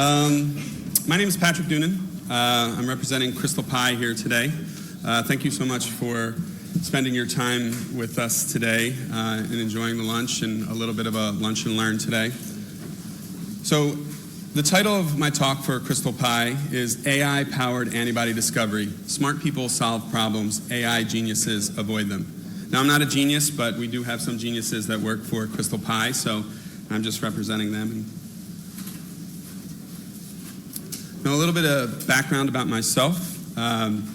My name is Patrick Doonan. I'm representing XtalPi here today. Thank you so much for spending your time with us today and enjoying the lunch and a little bit of a lunch and learn today. So the title of my talk for XtalPi is AI-Powered Antibody Discovery. Smart people solve problems, AI geniuses avoid them. Now, I'm not a genius, but we do have some geniuses that work for XtalPi, so I'm just representing them. Now, a little bit of background about myself. I'm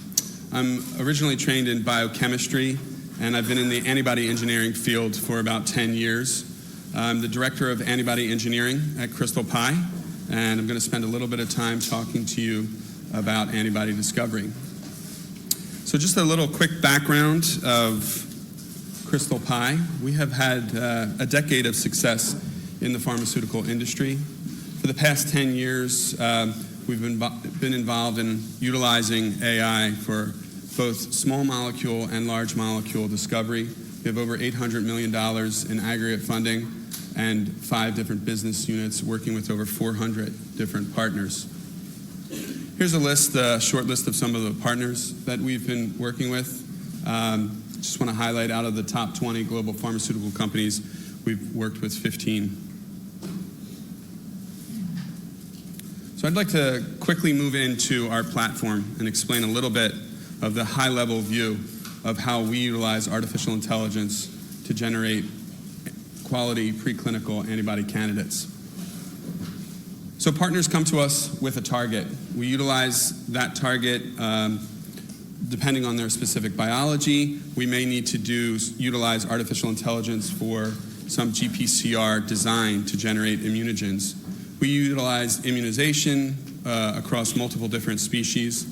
originally trained in biochemistry, and I've been in the antibody engineering field for about 10 years. I'm the director of Antibody Engineering at XtalPi, and I'm going to spend a little bit of time talking to you about antibody discovery. So just a little quick background of XtalPi. We have had a decade of success in the pharmaceutical industry. For the past 10 years, we've been involved in utilizing AI for both small molecule and large molecule discovery. We have over $800 million in aggregate funding and 5 different business units working with over 400 different partners. Here's a short list of some of the partners that we've been working with. Just want to highlight out of the top 20 global pharmaceutical companies, we've worked with 15. So I'd like to quickly move into our platform and explain a little bit of the high-level view of how we utilize artificial intelligence to generate quality preclinical antibody candidates. So partners come to us with a target. We utilize that target depending on their specific biology. We may need to utilize artificial intelligence for some GPCR design to generate immunogens. We utilize immunization across multiple different species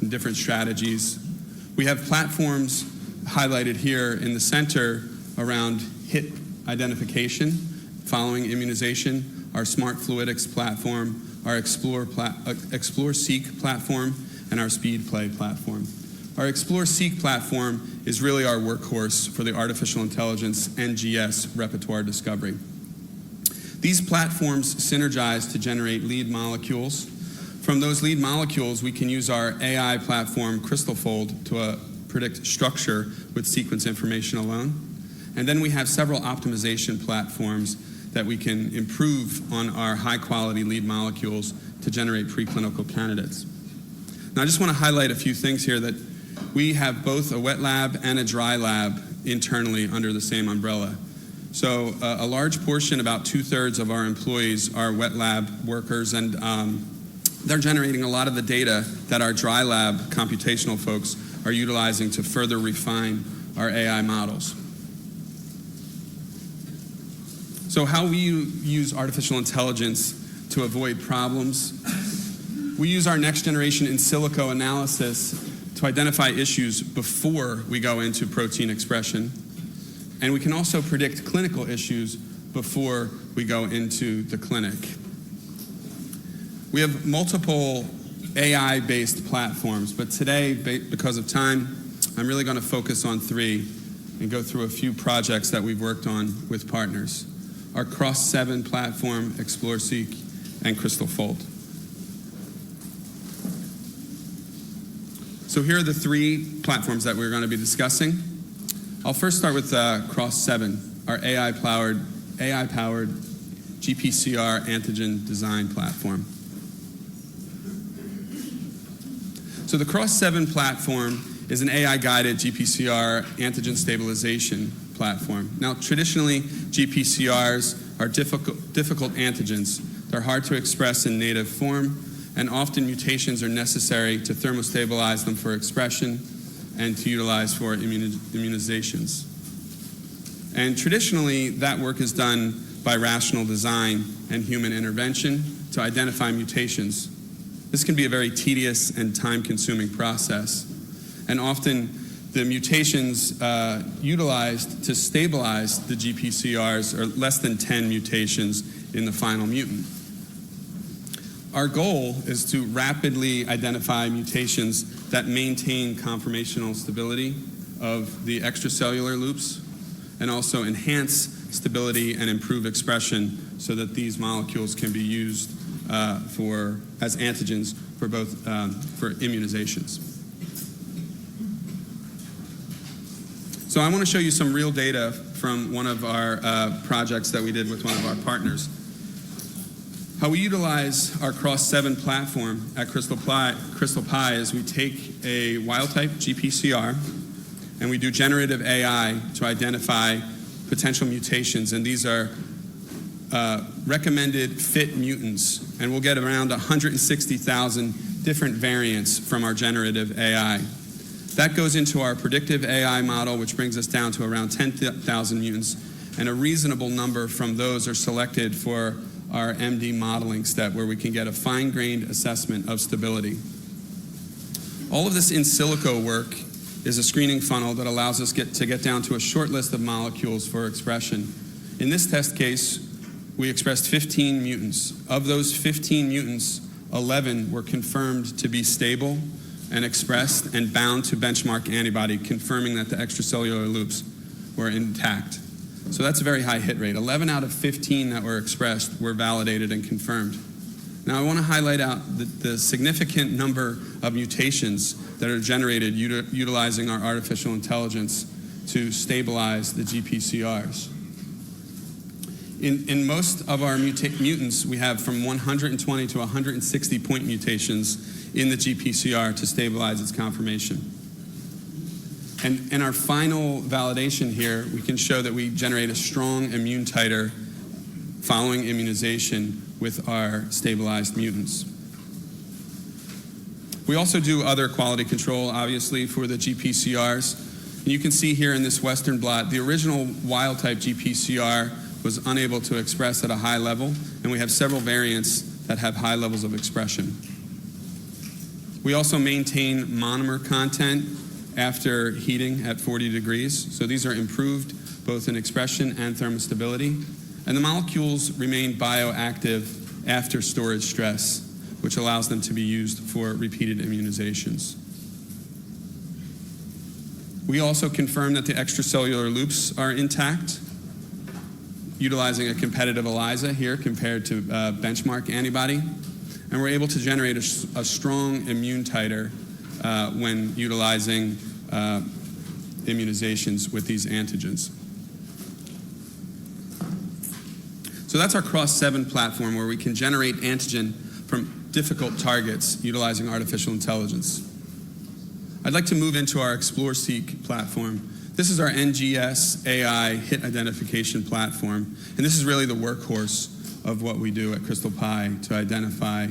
and different strategies. We have platforms highlighted here in the center around hit identification following immunization, our Smart Fluidics platform, our Explore-Seq platform, and our SpeedPlay platform. Our Explore-Seq platform is really our workhorse for the artificial intelligence NGS repertoire discovery. These platforms synergize to generate lead molecules. From those lead molecules, we can use our AI platform, CrystalFold, to predict structure with sequence information alone. And then we have several optimization platforms that we can improve on our high-quality lead molecules to generate preclinical candidates. Now, I just want to highlight a few things here that we have both a wet lab and a dry lab internally under the same umbrella. So a large portion, about 2/3 of our employees are wet lab workers, and they're generating a lot of the data that our dry lab computational folks are utilizing to further refine our AI models. So how we use artificial intelligence to avoid problems. We use our next generation in silico analysis to identify issues before we go into protein expression. And we can also predict clinical issues before we go into the clinic. We have multiple AI-based platforms, but today, because of time, I'm really going to focus on 3 and go through a few projects that we've worked on with partners. Our Cross-7 platform, Explore-Seq, and CrystalFold. So here are the 3 platforms that we're going to be discussing. I'll first start with Cross-7, our AI-powered GPCR antigen design platform. So the Cross-7 platform is an AI-guided GPCR antigen stabilization platform. Now, traditionally, GPCRs are difficult antigens. They're hard to express in native form, and often mutations are necessary to thermostabilize them for expression and to utilize for immunizations. And traditionally, that work is done by rational design and human intervention to identify mutations. This can be a very tedious and time-consuming process, and often the mutations utilized to stabilize the GPCRs are less than 10 mutations in the final mutant. Our goal is to rapidly identify mutations that maintain conformational stability of the extracellular loops and also enhance stability and improve expression so that these molecules can be used as antigens for both for immunizations. So I want to show you some real data from one of our projects that we did with one of our partners. How we utilize our Cross-7 platform at XtalPi is we take a wild-type GPCR and we do generative AI to identify potential mutations, and these are recommended fit mutants, and we'll get around 160,000 different variants from our generative AI. That goes into our predictive AI model, which brings us down to around 10,000 mutants, and a reasonable number from those are selected for our MD modeling step, where we can get a fine-grained assessment of stability. All of this in silico work is a screening funnel that allows us to get down to a short list of molecules for expression. In this test case, we expressed 15 mutants. Of those 15 mutants, 11 were confirmed to be stable and expressed and bound to benchmark antibody, confirming that the extracellular loops were intact. So that's a very high hit rate. 11 out of 15 that were expressed were validated and confirmed. Now I want to highlight out the significant number of mutations that are generated utilizing our artificial intelligence to stabilize the GPCRs. In most of our mutants, we have from 120 to 160 point mutations in the GPCR to stabilize its conformation. And in our final validation here, we can show that we generate a strong immune titer following immunization with our stabilized mutants. We also do other quality control, obviously, for the GPCRs. And you can see here in this Western blot, the original wild-type GPCR was unable to express at a high level, and we have several variants that have high levels of expression. We also maintain monomer content after heating at 40 degrees. So these are improved both in expression and thermostability. And the molecules remain bioactive after storage stress, which allows them to be used for repeated immunizations. We also confirm that the extracellular loops are intact, utilizing a competitive ELISA here compared to benchmark antibody. And we're able to generate a strong immune titer when utilizing immunizations with these antigens. So that's our Cross-7 platform, where we can generate antigen from difficult targets utilizing artificial intelligence. I'd like to move into our Explore-Seq platform. This is our NGS AI hit identification platform, and this is really the workhorse of what we do at XtalPi to identify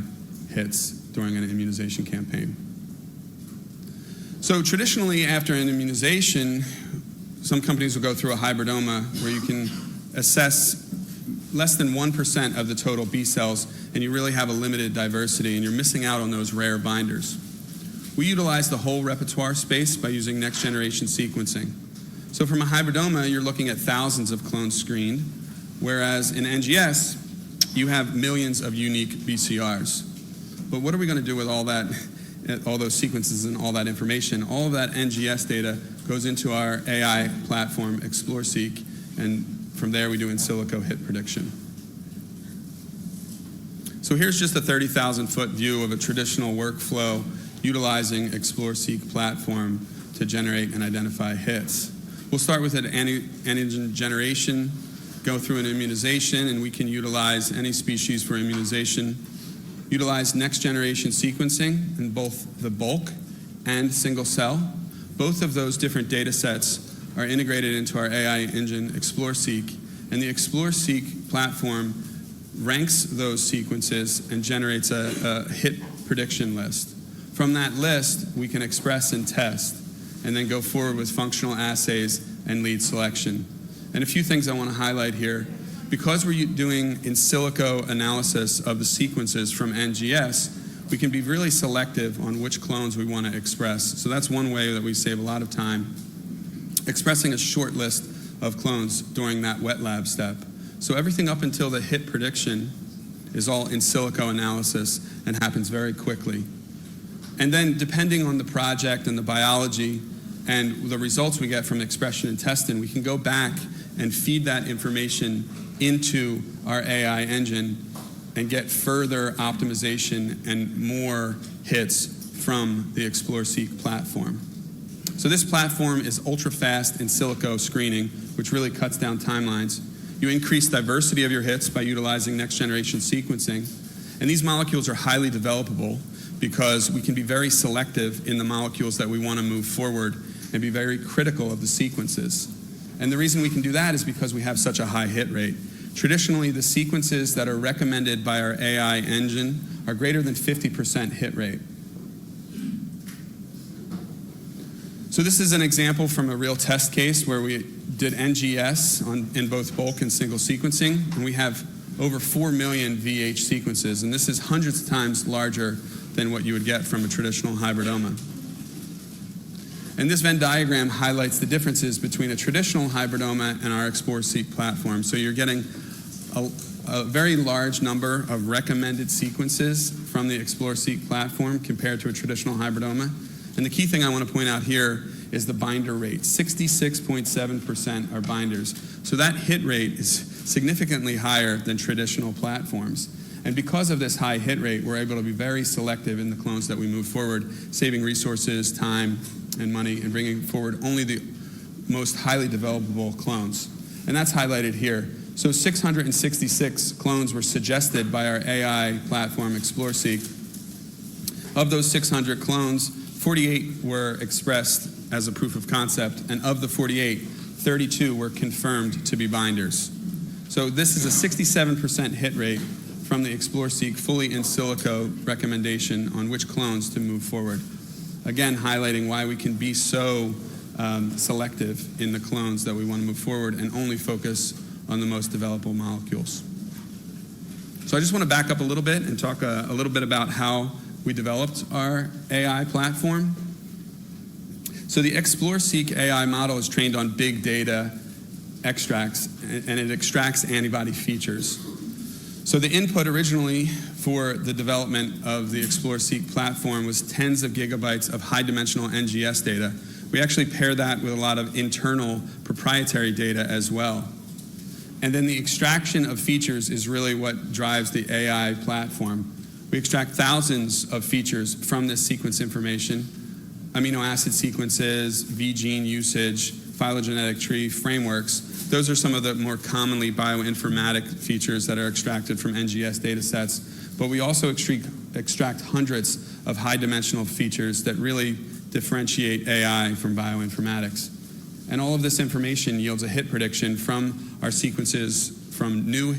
hits during an immunization campaign. So traditionally, after an immunization, some companies will go through a hybridoma where you can assess less than 1% of the total B cells, and you really have a limited diversity, and you're missing out on those rare binders. We utilize the whole repertoire space by using next-generation sequencing. So from a hybridoma, you're looking at thousands of clones screened, whereas in NGS, you have millions of unique BCRs. But what are we going to do with all that, all those sequences and all that information? All of that NGS data goes into our AI platform, Explore-Seq, and from there we do in silico hit prediction. So here's just a 30,000-foot view of a traditional workflow utilizing Explore-Seq platform to generate and identify hits. We'll start with an antigen generation, go through an immunization, and we can utilize any species for immunization. Utilize next-generation sequencing in both the bulk and single cell. Both of those different data sets are integrated into our AI engine, Explore-Seq, and the Explore-Seq platform ranks those sequences and generates a hit prediction list. From that list, we can express and test, and then go forward with functional assays and lead selection. And a few things I want to highlight here. Because we're doing in silico analysis of the sequences from NGS, we can be really selective on which clones we want to express. So that's one way that we save a lot of time, expressing a short list of clones during that wet lab step. So everything up until the hit prediction is all in silico analysis and happens very quickly. And then depending on the project and the biology and the results we get from expression and testing, we can go back and feed that information into our AI engine and get further optimization and more hits from the Explore-Seq platform. So this platform is ultra-fast in silico screening, which really cuts down timelines. You increase diversity of your hits by utilizing next-generation sequencing. And these molecules are highly developable because we can be very selective in the molecules that we want to move forward and be very critical of the sequences. And the reason we can do that is because we have such a high hit rate. Traditionally, the sequences that are recommended by our AI engine are greater than 50% hit rate. So this is an example from a real test case where we did NGS in both bulk and single sequencing, and we have over 4 million VH sequences, and this is hundreds of times larger than what you would get from a traditional hybridoma. And this Venn diagram highlights the differences between a traditional hybridoma and our Explore-Seq platform. So you're getting a very large number of recommended sequences from the Explore-Seq platform compared to a traditional hybridoma. And the key thing I want to point out here is the binder rate. 66.7% are binders. So that hit rate is significantly higher than traditional platforms. And because of this high hit rate, we're able to be very selective in the clones that we move forward, saving resources, time, and money, and bringing forward only the most highly developable clones. And that's highlighted here. So 666 clones were suggested by our AI platform, Explore-Seq. Of those 600 clones, 48 were expressed as a proof of concept, and of the 48, 32 were confirmed to be binders. So this is a 67% hit rate from the Explore-Seq fully in silico recommendation on which clones to move forward. Again, highlighting why we can be so selective in the clones that we want to move forward and only focus on the most developable molecules. So I just want to back up a little bit and talk a little bit about how we developed our AI platform. So the Explore-Seq AI model is trained on big data extracts, and it extracts antibody features. So the input originally for the development of the Explore-Seq platform was tens of gigabytes of high-dimensional NGS data. We actually pair that with a lot of internal proprietary data as well. And then the extraction of features is really what drives the AI platform. We extract thousands of features from this sequence information: amino acid sequences, V-gene usage, phylogenetic tree frameworks. Those are some of the more commonly bioinformatic features that are extracted from NGS data sets. But we also extract hundreds of high-dimensional features that really differentiate AI from bioinformatics. And all of this information yields a hit prediction from our sequences from new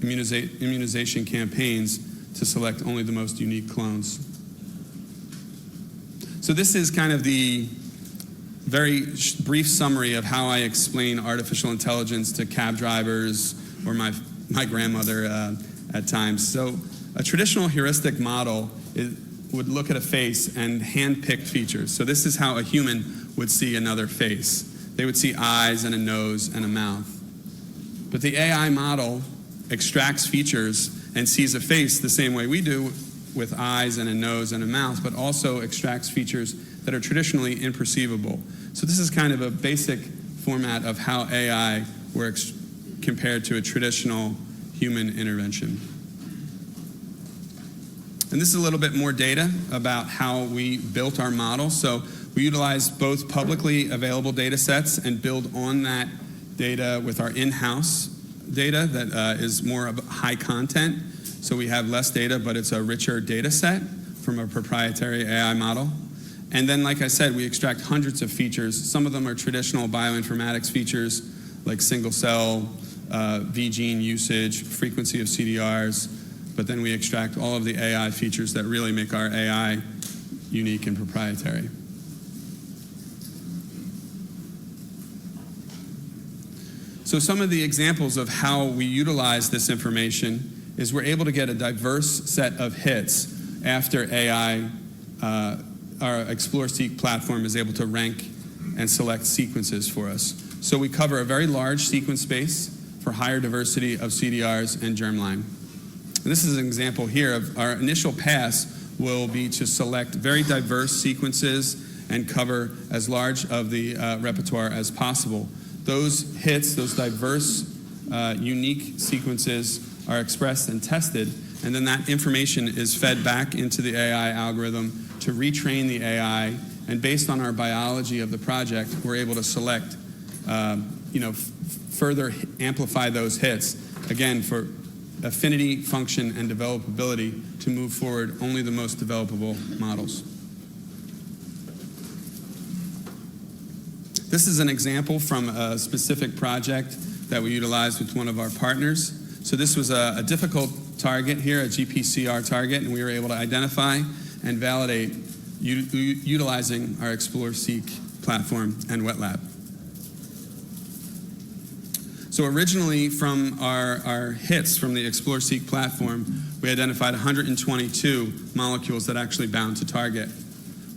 immunization campaigns to select only the most unique clones. So this is kind of the very brief summary of how I explain artificial intelligence to cab drivers or my grandmother at times. So a traditional heuristic model would look at a face and hand-pick features. So this is how a human would see another face. They would see eyes and a nose and a mouth. But the AI model extracts features and sees a face the same way we do, with eyes and a nose and a mouth, but also extracts features that are traditionally imperceivable. So this is kind of a basic format of how AI works compared to a traditional human intervention. And this is a little bit more data about how we built our model. So we utilize both publicly available data sets and build on that data with our in-house data that is more of high content. So we have less data, but it's a richer data set from a proprietary AI model. And then, like I said, we extract hundreds of features. Some of them are traditional bioinformatics features, like single cell, V-gene usage, frequency of CDRs. But then we extract all of the AI features that really make our AI unique and proprietary. So some of the examples of how we utilize this information is we're able to get a diverse set of hits after AI, our Explore-Seq platform is able to rank and select sequences for us. So we cover a very large sequence space for higher diversity of CDRs and germline. And this is an example here of our initial pass will be to select very diverse sequences and cover as large of the repertoire as possible. Those hits, those diverse, unique sequences are expressed and tested, And then that information is fed back into the AI algorithm to retrain the AI. And based on our biology of the project, we're able to select, further amplify those hits, again, for affinity, function, and developability to move forward only the most developable models. This is an example from a specific project that we utilized with one of our partners. So this was a difficult target here, a GPCR target, and we were able to identify and validate utilizing our Explore-Seq platform and wet lab. So originally from our hits from the Explore-Seq platform, we identified 122 molecules that actually bound to target.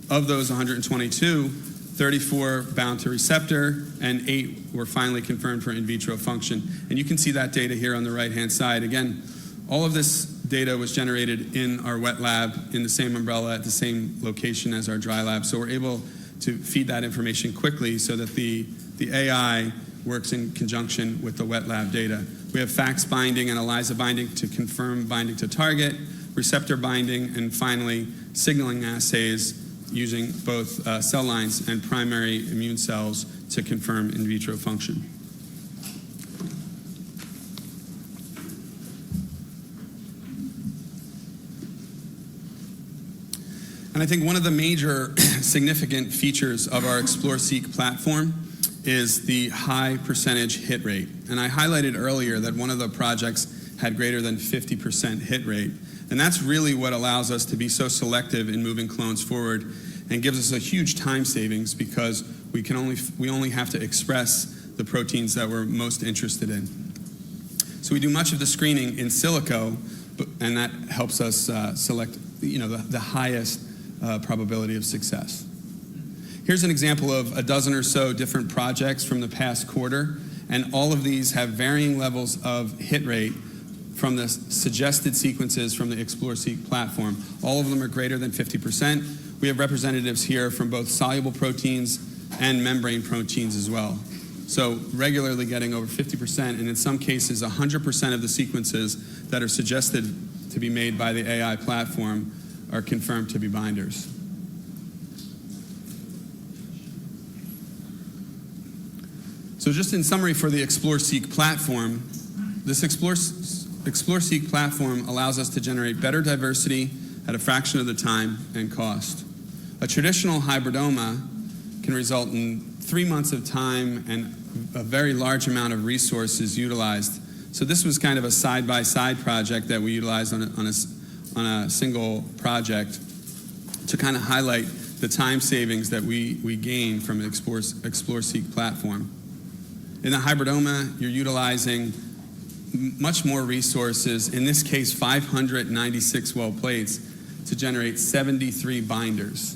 Of those 122, 34 bound to receptor, and 8 were finally confirmed for in vitro function. And you can see that data here on the right-hand side. Again, all of this data was generated in our wet lab in the same umbrella at the same location as our dry lab. So we're able to feed that information quickly so that the AI works in conjunction with the wet lab data. We have FACS binding and ELISA binding to confirm binding to target, receptor binding, and finally signaling assays using both cell lines and primary immune cells to confirm in vitro function. And I think one of the major significant features of our Explore-Seq platform is the high percentage hit rate. And I highlighted earlier that one of the projects had greater than 50% hit rate. And that's really what allows us to be so selective in moving clones forward and gives us a huge time savings because we only have to express the proteins that we're most interested in. So we do much of the screening in silico, and that helps us select the highest probability of success. Here's an example of a dozen or so different projects from the past quarter, and all of these have varying levels of hit rate from the suggested sequences from the Explore-Seq platform. All of them are greater than 50%. We have representatives here from both soluble proteins and membrane proteins as well. So regularly getting over 50%, and in some cases 100% of the sequences that are suggested to be made by the AI platform are confirmed to be binders. So just in summary for the Explore-Seq platform, this Explore-Seq platform allows us to generate better diversity at a fraction of the time and cost. A traditional hybridoma can result in 3 months of time and a very large amount of resources utilized. So this was kind of a side-by-side project that we utilized on a single project to kind of highlight the time savings that we gain from the Explore-Seq platform. In the hybridoma, you're utilizing much more resources, in this case 596 well plates, to generate 73 binders.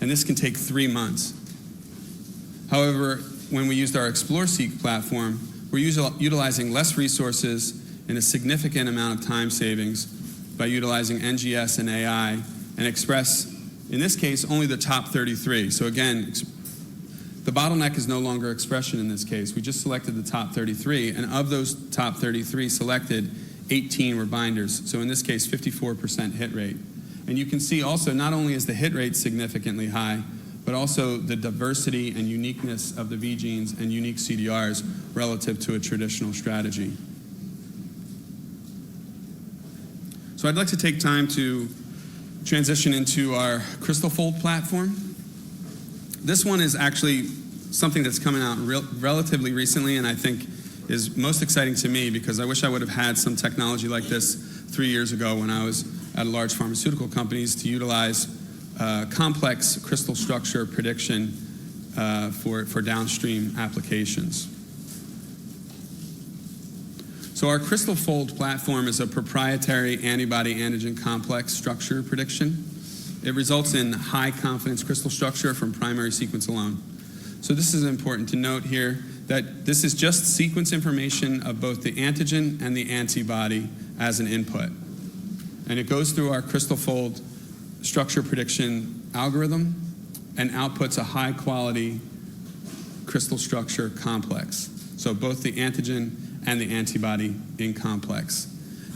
And this can take 3 months. However, when we used our Explore-Seq platform, we're utilizing less resources and a significant amount of time savings by utilizing NGS and AI and express, in this case, only the top 33. So again, the bottleneck is no longer expression in this case. We just selected the top 33, and of those top 33 selected, 18 were binders. So in this case, 54% hit rate. And you can see also, not only is the hit rate significantly high, but also the diversity and uniqueness of the V genes and unique CDRs relative to a traditional strategy. So I'd like to take time to transition into our CrystalFold platform. This one is actually something that's coming out relatively recently, and I think is most exciting to me because I wish I would have had some technology like this 3 years ago when I was at large pharmaceutical companies to utilize complex crystal structure prediction for downstream applications. So our CrystalFold platform is a proprietary antibody antigen complex structure prediction. It results in high confidence crystal structure from primary sequence alone. So this is important to note here that this is just sequence information of both the antigen and the antibody as an input. And it goes through our CrystalFold structure prediction algorithm and outputs a high quality crystal structure complex. So both the antigen and the antibody in complex.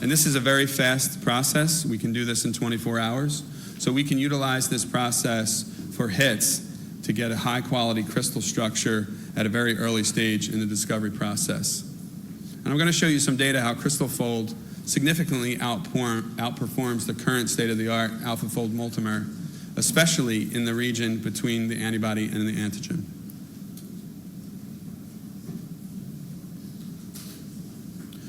And this is a very fast process. We can do this in 24 hours. So we can utilize this process for hits to get a high-quality crystal structure at a very early stage in the discovery process. And I'm going to show you some data how CrystalFold significantly outperforms the current state-of-the-art AlphaFold multimer, especially in the region between the antibody and the antigen.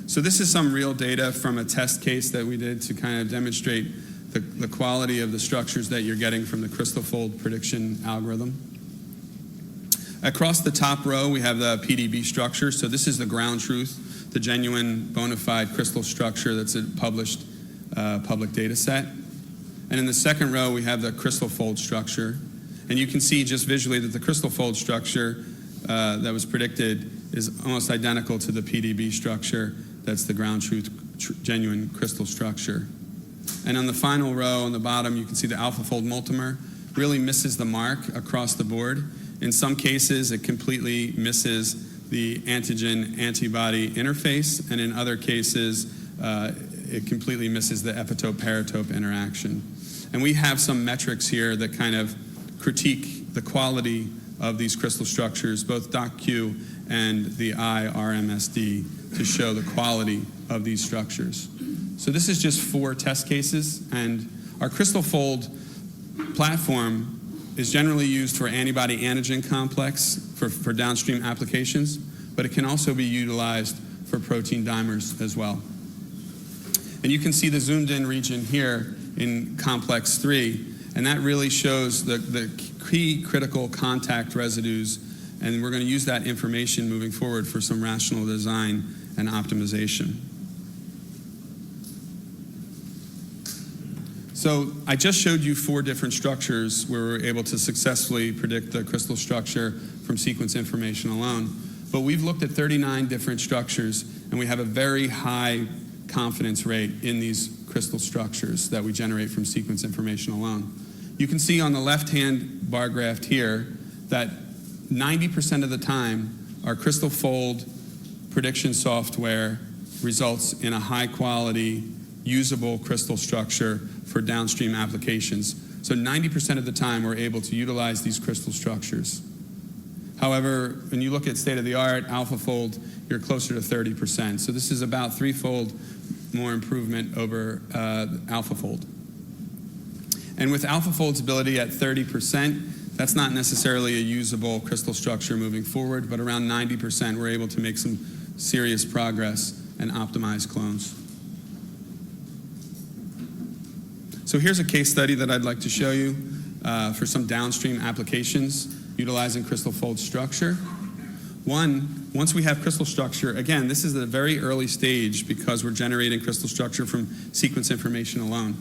So this is some real data from a test case that we did to kind of demonstrate the quality of the structures that you're getting from the CrystalFold prediction algorithm. Across the top row, we have the PDB structure. So this is the ground truth, the genuine bona fide crystal structure that's a published public data set. And in the second row, we have the CrystalFold structure. And you can see just visually that the CrystalFold structure that was predicted is almost identical to the PDB structure. That's the ground truth genuine crystal structure. And on the final row on the bottom, you can see the AlphaFold multimer really misses the mark across the board. In some cases, it completely misses the antigen-antibody interface, and in other cases, it completely misses the epitope-paratope interaction. And we have some metrics here that kind of critique the quality of these crystal structures, both DocQ and the IRMSD, to show the quality of these structures. So this is just 4 test cases, and our CrystalFold platform is generally used for antibody-antigen complex for downstream applications, but it can also be utilized for protein dimers as well. And you can see the zoomed-in region here in complex 3, and that really shows the key critical contact residues, and we're going to use that information moving forward for some rational design and optimization. So I just showed you 4 different structures where we're able to successfully predict the crystal structure from sequence information alone. But we've looked at 39 different structures, and we have a very high confidence rate in these crystal structures that we generate from sequence information alone. You can see on the left-hand bar graph here that 90% of the time, our CrystalFold prediction software results in a high-quality, usable crystal structure for downstream applications. So 90% of the time, we're able to utilize these crystal structures. However, when you look at state-of-the-art AlphaFold, you're closer to 30%. So this is about 3-fold more improvement over AlphaFold. And with AlphaFold's ability at 30%, that's not necessarily a usable crystal structure moving forward, but around 90%, we're able to make some serious progress and optimize clones. So here's a case study that I'd like to show you for some downstream applications utilizing CrystalFold structure. Once we have crystal structure, again, this is a very early stage because we're generating crystal structure from sequence information alone.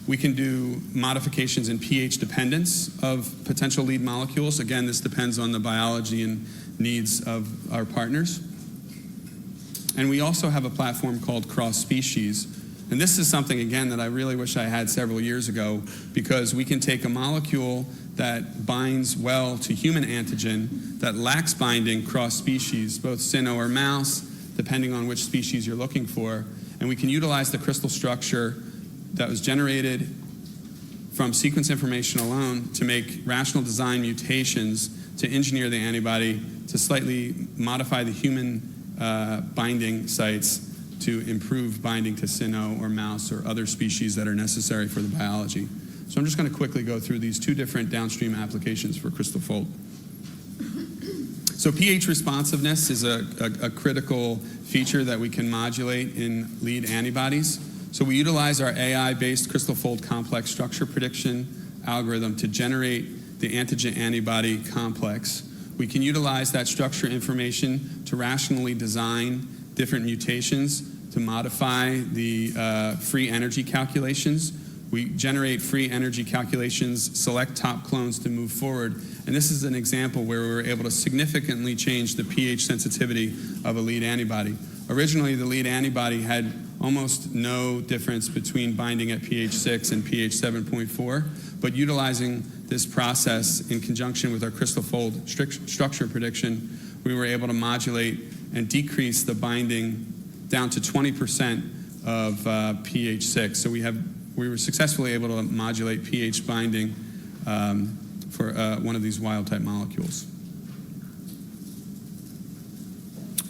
We can do modifications in pH dependence of potential lead molecules. Again, this depends on the biology and needs of our partners. And we also have a platform called cross-species. And this is something, again, that I really wish I had several years ago, because we can take a molecule that binds well to human antigen that lacks binding cross-species, both cyno or mouse, depending on which species you're looking for, and we can utilize the crystal structure that was generated from sequence information alone to make rational design mutations to engineer the antibody to slightly modify the human binding sites to improve binding to cyno or mouse or other species that are necessary for the biology. So I'm just going to quickly go through these 2 different downstream applications for CrystalFold. So pH responsiveness is a critical feature that we can modulate in lead antibodies. So we utilize our AI-based CrystalFold complex structure prediction algorithm to generate the antigen-antibody complex. We can utilize that structure information to rationally design different mutations to modify the free energy calculations. We generate free energy calculations, select top clones to move forward. And this is an example where we were able to significantly change the pH sensitivity of a lead antibody. Originally, the lead antibody had almost no difference between binding at pH 6 and pH 7.4, but utilizing this process in conjunction with our CrystalFold structure prediction, we were able to modulate and decrease the binding down to 20% pH 6. So we were successfully able to modulate pH binding for one of these wild-type molecules.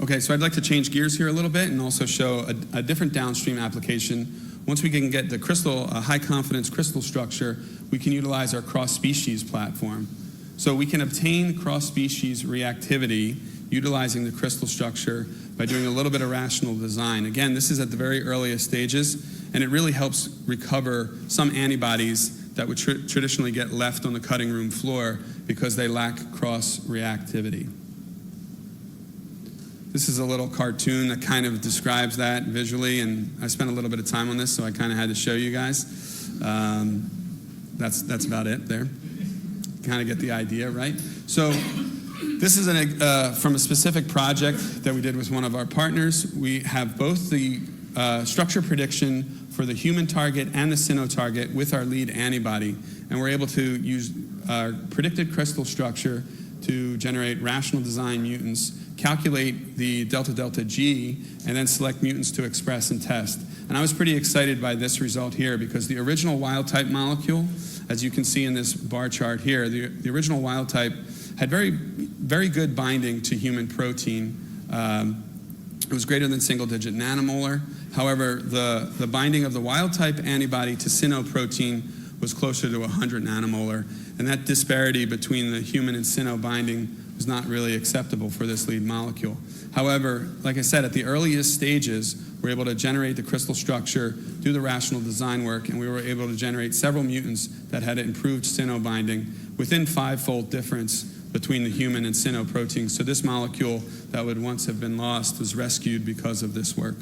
Okay, so I'd like to change gears here a little bit and also show a different downstream application. Once we can get the crystal, high-confidence crystal structure, we can utilize our cross-species platform. So we can obtain cross-species reactivity utilizing the crystal structure by doing a little bit of rational design. Again, this is at the very earliest stages, and it really helps recover some antibodies that would traditionally get left on the cutting room floor because they lack cross-reactivity. This is a little cartoon that kind of describes that visually, and I spent a little bit of time on this, so I kind of had to show you guys. That's about it there. Kind of get the idea, right? So this is from a specific project that we did with one of our partners. We have both the structure prediction for the human target and the cyno target with our lead antibody, and we're able to use our predicted crystal structure to generate rational design mutants, calculate the delta G, and then select mutants to express and test. And I was pretty excited by this result here because the original wild-type molecule, as you can see in this bar chart here, the original wild-type had very good binding to human protein. It was greater than single-digit nanomolar. However, the binding of the wild-type antibody to cyno protein was closer to 100 nanomolar, and that disparity between the human and cyno binding was not really acceptable for this lead molecule. However, like I said, at the earliest stages, we were able to generate the crystal structure, do the rational design work, and we were able to generate several mutants that had improved cyno binding within 5-fold difference between the human and cyno proteins. So this molecule that would once have been lost was rescued because of this work.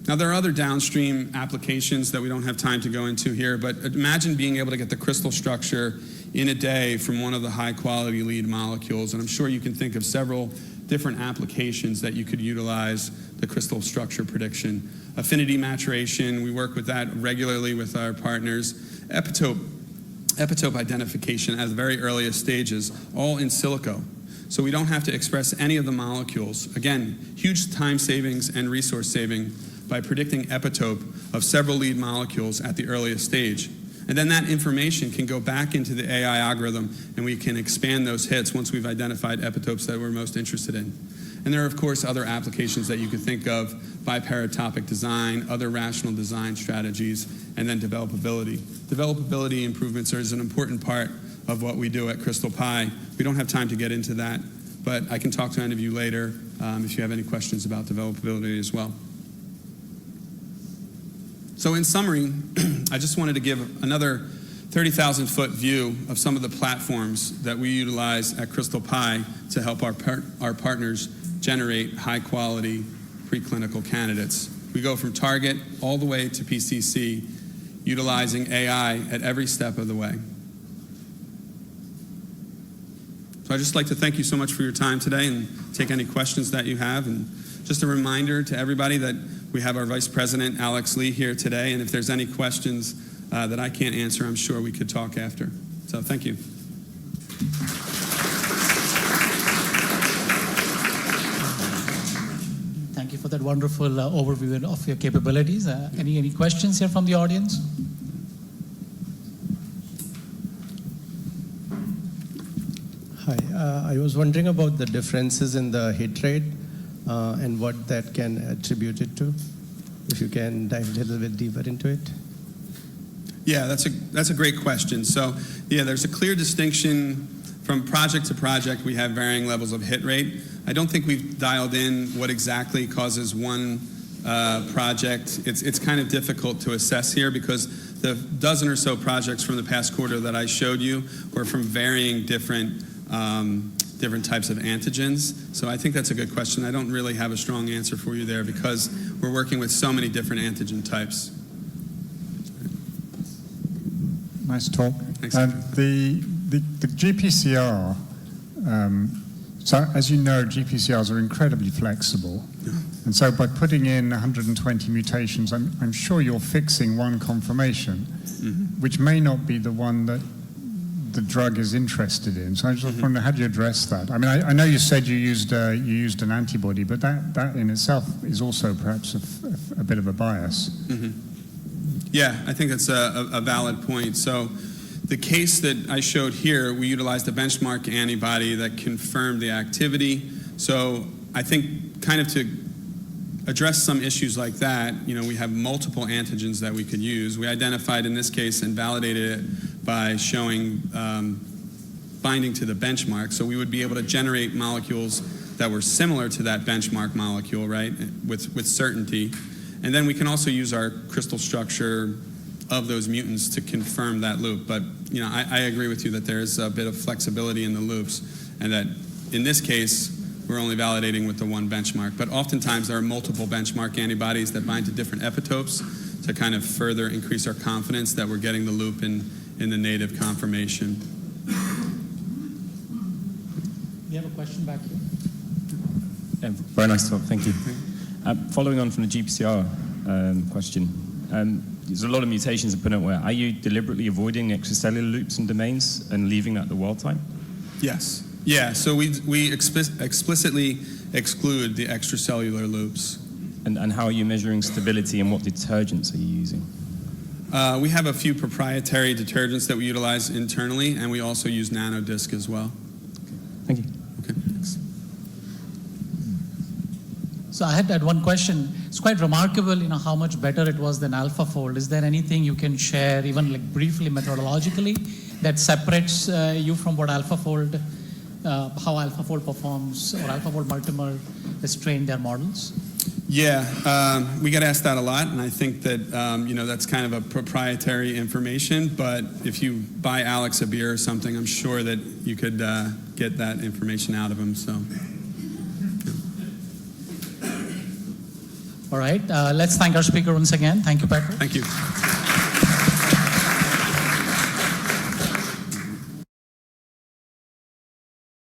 Now, there are other downstream applications that we don't have time to go into here, but imagine being able to get the crystal structure in a day from one of the high-quality lead molecules, and I'm sure you can think of several different applications that you could utilize the crystal structure prediction. Affinity maturation, we work with that regularly with our partners. Epitope identification at the very earliest stages, all in silico. So we don't have to express any of the molecules. Again, huge time savings and resource saving by predicting epitope of several lead molecules at the earliest stage. And then that information can go back into the AI algorithm, and we can expand those hits once we've identified epitopes that we're most interested in. And there are, of course, other applications that you could think of, biparatopic design, other rational design strategies, and then developability. Developability improvements are an important part of what we do at XtalPi. We don't have time to get into that, but I can talk to any of you later if you have any questions about developability as well. So in summary, I just wanted to give another 30,000-foot view of some of the platforms that we utilize at XtalPi to help our partners generate high-quality preclinical candidates. We go from target all the way to PCC, utilizing AI at every step of the way. So I'd just like to thank you so much for your time today and take any questions that you have. And just a reminder to everybody that we have our Vice President, Alex Lee, here today, and if there's any questions that I can't answer, I'm sure we could talk after. So thank you. Thank you for that wonderful overview of your capabilities. Any questions here from the audience? Hi, I was wondering about the differences in the hit rate and what that can attribute it to. If you can dive a little bit deeper into it. Yeah, that's a great question. So, yeah, there's a clear distinction from project to project. We have varying levels of hit rate. I don't think we've dialed in what exactly causes one project. It's kind of difficult to assess here because the dozen or so projects from the past quarter that I showed you were from varying different types of antigens. So I think that's a good question. I don't really have a strong answer for you there because we're working with so many different antigen types. Nice talk. Thanks. The GPCR, so as you know, GPCRs are incredibly flexible. Yeah. And so by putting in 120 mutations, I'm sure you're fixing one conformation, which may not be the one that the drug is interested in. So I just wonder, how do you address that? I mean, I know you said you used an antibody, but that in itself is also perhaps a bit of a bias. Mm-hmm. Yeah, I think that's a valid point. So the case that I showed here, we utilized a benchmark antibody that confirmed the activity. So I think kind of to address some issues like that, we have multiple antigens that we could use. We identified in this case and validated it by showing binding to the benchmark. So we would be able to generate molecules that were similar to that benchmark molecule, right, with certainty. And then we can also use our crystal structure of those mutants to confirm that loop. But I agree with you that there is a bit of flexibility in the loops, and that in this case, we're only validating with the one benchmark. But oftentimes there are multiple benchmark antibodies that bind to different epitopes to kind of further increase our confidence that we're getting the loop in the native conformation. You have a question back here? Yeah, very nice talk, thank you. Following on from the GPCR question, there's a lot of mutations that put out where. Are you deliberately avoiding extracellular loops and domains and leaving that the wild type? Yes. Yeah, so we explicitly exclude the extracellular loops. And how are you measuring stability, and what detergents are you using? We have a few proprietary detergents that we utilize internally, and we also use nanodisc as well. Okay. Thank you. Okay, thanks. So I had one question. It's quite remarkable, how much better it was than AlphaFold. Is there anything you can share, even like briefly methodologically, that separates you from what AlphaFold, how AlphaFold performs, or AlphaFold Multimer has trained their models? Yeah, we get asked that a lot, and I think that that's kind of a proprietary information. But if you buy Alex a beer or something, I'm sure that you could get that information out of him. So. All right, let's thank our speaker once again. Thank you, Patrick. Thank you.